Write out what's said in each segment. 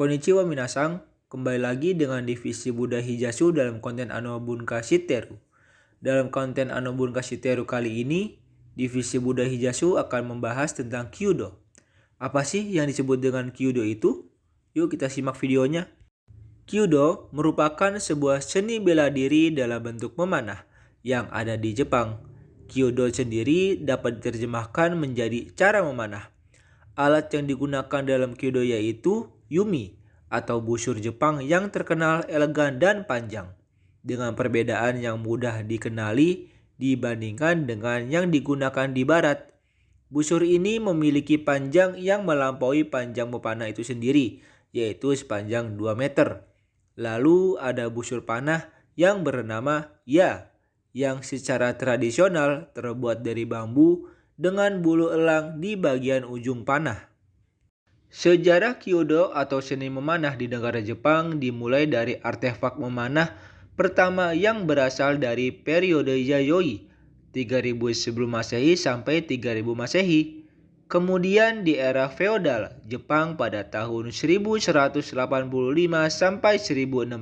Konnichiwa minasang, kembali lagi dengan divisi Buddha Hijasu dalam konten Ano Bunka Shiteru. Dalam konten Ano Bunka Shiteru kali ini, divisi Buddha Hijasu akan membahas tentang Kyudo. Apa sih yang disebut dengan Kyudo itu? Yuk kita simak videonya. Kyudo merupakan sebuah seni bela diri dalam bentuk memanah yang ada di Jepang. Kyudo sendiri dapat diterjemahkan menjadi cara memanah. Alat yang digunakan dalam Kyudo yaitu Yumi atau busur Jepang yang terkenal elegan dan panjang, dengan perbedaan yang mudah dikenali dibandingkan dengan yang digunakan di barat. Busur ini memiliki panjang yang melampaui panjang memanah itu sendiri, yaitu sepanjang 2 meter. Lalu ada busur panah yang bernama Ya, yang secara tradisional terbuat dari bambu dengan bulu elang di bagian ujung panah. Sejarah Kyudo atau seni memanah di negara Jepang dimulai dari artefak memanah pertama yang berasal dari periode Yayoi 3000 sebelum Masehi sampai 3000 Masehi. Kemudian di era feodal Jepang pada tahun 1185 sampai 1600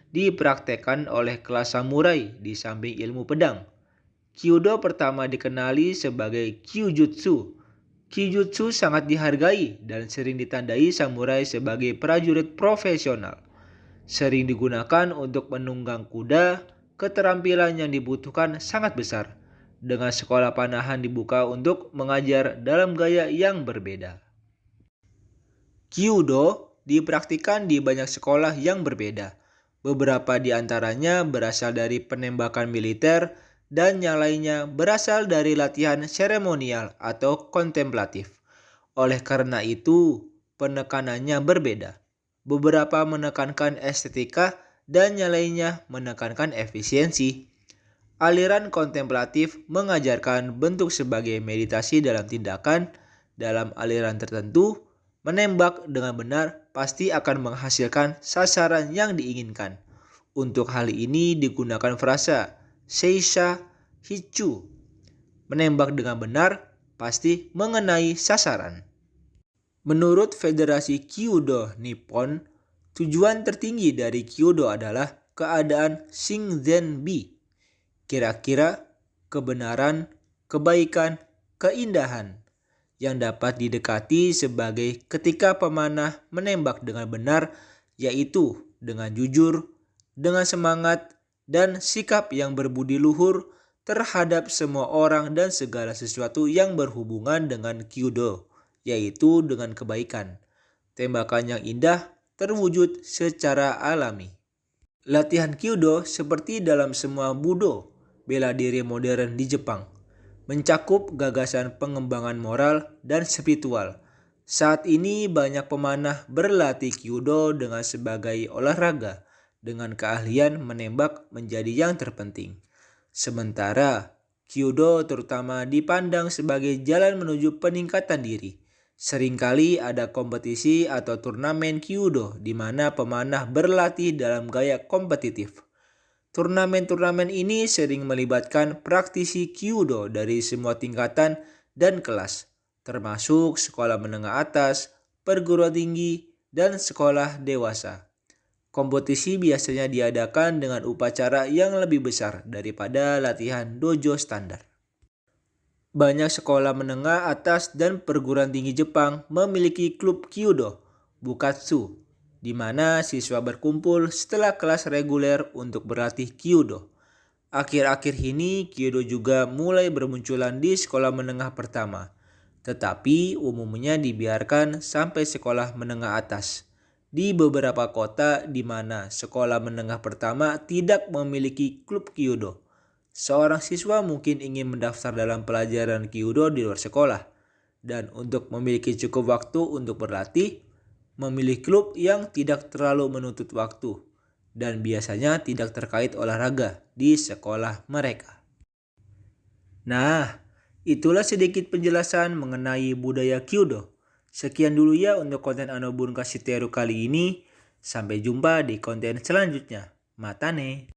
dipraktekkan oleh kelas samurai di samping ilmu pedang. Kyudo pertama dikenali sebagai Kyujutsu. Kyujutsu sangat dihargai dan sering ditandai samurai sebagai prajurit profesional. Sering digunakan untuk menunggang kuda, keterampilan yang dibutuhkan sangat besar. Dengan sekolah panahan dibuka untuk mengajar dalam gaya yang berbeda. Kyudo dipraktikkan di banyak sekolah yang berbeda. Beberapa di antaranya berasal dari penembakan militer, dan yang lainnya berasal dari latihan seremonial atau kontemplatif. Oleh karena itu, penekanannya berbeda. Beberapa menekankan estetika dan yang lainnya menekankan efisiensi. Aliran kontemplatif mengajarkan bentuk sebagai meditasi dalam tindakan. Dalam aliran tertentu, menembak dengan benar pasti akan menghasilkan sasaran yang diinginkan. Untuk hal ini digunakan frasa Seisha Hichu. Menembak dengan benar pasti mengenai sasaran. Menurut Federasi Kyudo Nippon, tujuan tertinggi dari Kyudo adalah keadaan Shinzen-bi. Kira-kira kebenaran, kebaikan, keindahan yang dapat didekati sebagai ketika pemanah menembak dengan benar, yaitu dengan jujur, dengan semangat, dan sikap yang berbudi luhur terhadap semua orang dan segala sesuatu yang berhubungan dengan Kyudo, yaitu dengan kebaikan. Tembakan yang indah terwujud secara alami. Latihan Kyudo seperti dalam semua Budo, bela diri modern di Jepang, mencakup gagasan pengembangan moral dan spiritual. Saat ini banyak pemanah berlatih Kyudo dengan sebagai olahraga, dengan keahlian menembak menjadi yang terpenting. Sementara Kyudo terutama dipandang sebagai jalan menuju peningkatan diri. Seringkali ada kompetisi atau turnamen Kyudo di mana pemanah berlatih dalam gaya kompetitif. Turnamen-turnamen ini sering melibatkan praktisi Kyudo dari semua tingkatan dan kelas, termasuk sekolah menengah atas, perguruan tinggi, dan sekolah dewasa. Kompetisi biasanya diadakan dengan upacara yang lebih besar daripada latihan dojo standar. Banyak sekolah menengah atas dan perguruan tinggi Jepang memiliki klub Kyudo, Bukatsu, di mana siswa berkumpul setelah kelas reguler untuk berlatih Kyudo. Akhir-akhir ini Kyudo juga mulai bermunculan di sekolah menengah pertama, tetapi umumnya dibiarkan sampai sekolah menengah atas. Di beberapa kota di mana sekolah menengah pertama tidak memiliki klub Kyudo, seorang siswa mungkin ingin mendaftar dalam pelajaran Kyudo di luar sekolah. Dan untuk memiliki cukup waktu untuk berlatih, memilih klub yang tidak terlalu menuntut waktu dan biasanya tidak terkait olahraga di sekolah mereka. Nah, itulah sedikit penjelasan mengenai budaya Kyudo. Sekian dulu ya untuk konten Ano Bunka Shiteru kali ini. Sampai jumpa di konten selanjutnya. Matane.